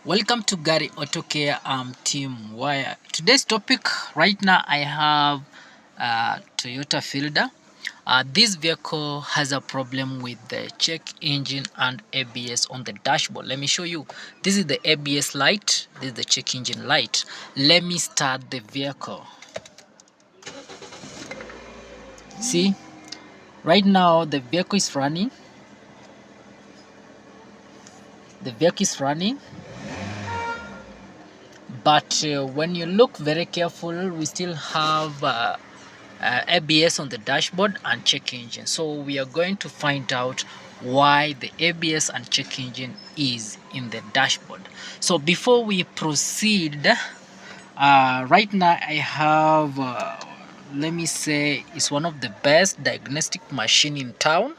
Welcome to Gary Auto Care. I'm Team Wire. Today's topic right now I have Toyota Fielder. This vehicle has a problem with the check engine and ABS on the dashboard. Let me show you. This is the ABS light. This is the check engine light. Let me start the vehicle. See, right now the vehicle is running. The vehicle is running. But when you look very careful, we still have ABS on the dashboard and check engine. So we are going to find out why the ABS and check engine is in the dashboard. So before we proceed, right now I have let me say it's one of the best diagnostic machine in town.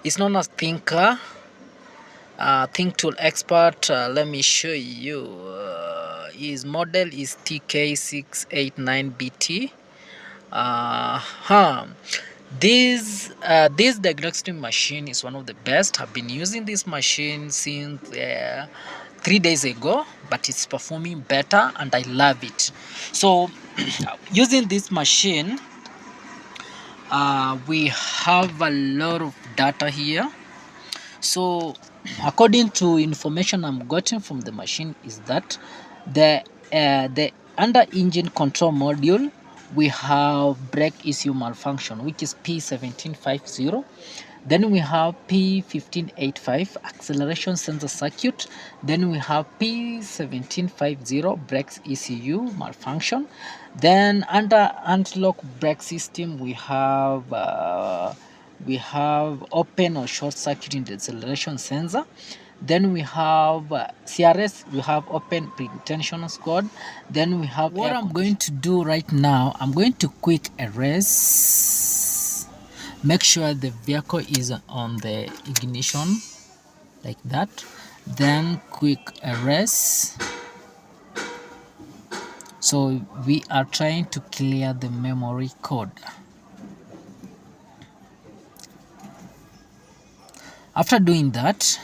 It's known as Thinker, Think Tool Expert. Let me show you. His model is TK689BT. This diagnostic machine is one of the best. I've been using this machine since 3 days ago, but it's performing better and I love it. So using this machine, we have a lot of data here. So according to information I'm getting from the machine is that the under engine control module we have brake ECU malfunction, which is P1750. Then we have P1585 acceleration sensor circuit. Then we have P1750 brakes ECU malfunction. Then under anti-lock brake system we have open or short circuit in the deceleration sensor. Then we have CRS, we have open pre-tension squad. Then we have what I'm going to do right now, I'm going to quick erase, make sure the vehicle is on the ignition like that, then quick erase. So we are trying to clear the memory code. After doing that,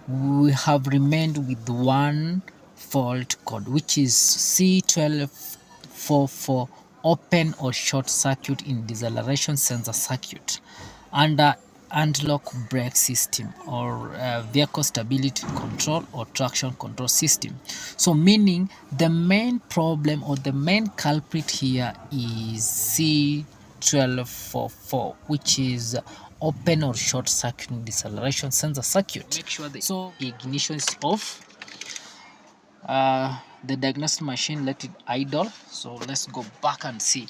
we have remained with one fault code, which is C1244 open or short circuit in deceleration sensor circuit under anti-lock brake system or vehicle stability control or traction control system. So meaning the main problem or the main culprit here is C1244, which is open or short circuit deceleration sensor circuit. Make sure the ignition is off. The diagnostic machine let it idle. So let's go back and see.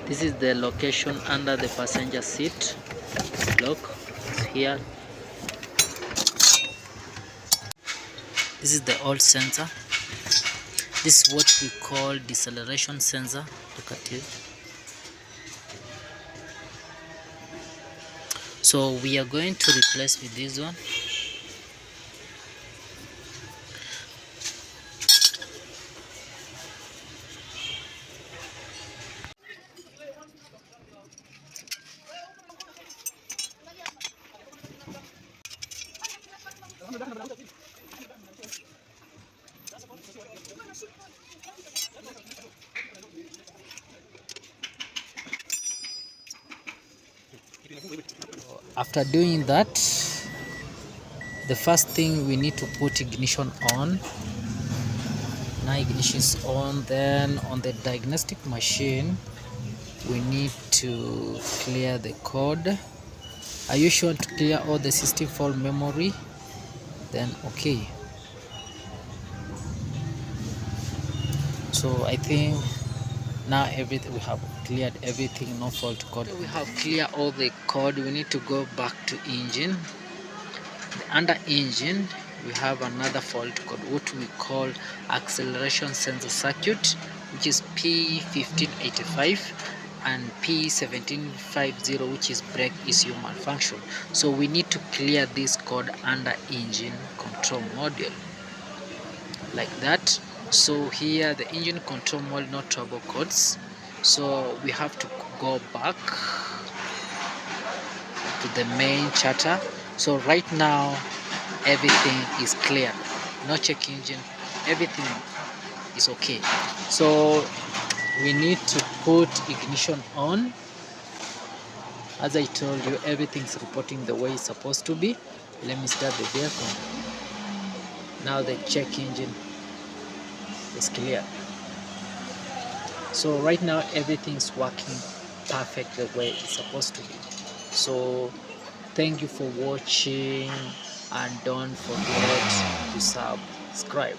This is the location under the passenger seat. Look, it's here. This is the old sensor. This is what we call deceleration sensor. Look at it. So we are going to replace with this one. After doing that, the first thing we need to put ignition on. Now ignition is on. Then on the diagnostic machine we need to clear the code. Are you sure to clear all the system fault memory? Then okay. So I think now everything, we have cleared everything, no fault code. We have cleared all the code. We need to go back to engine. Under engine we have another fault code, what we call acceleration sensor circuit, which is P1585, and P1750, which is brake ECU malfunction. So we need to clear this code under engine control module like that. So here the engine control module, no trouble codes, so we have to go back to the main charter. So right now everything is clear, no check engine, everything is okay. So we need to put ignition on. As I told you, everything's reporting the way it's supposed to be. Let me start the vehicle. Now the check engine is clear. So right now everything's working perfect the way it's supposed to be. So thank you for watching, and don't forget to subscribe.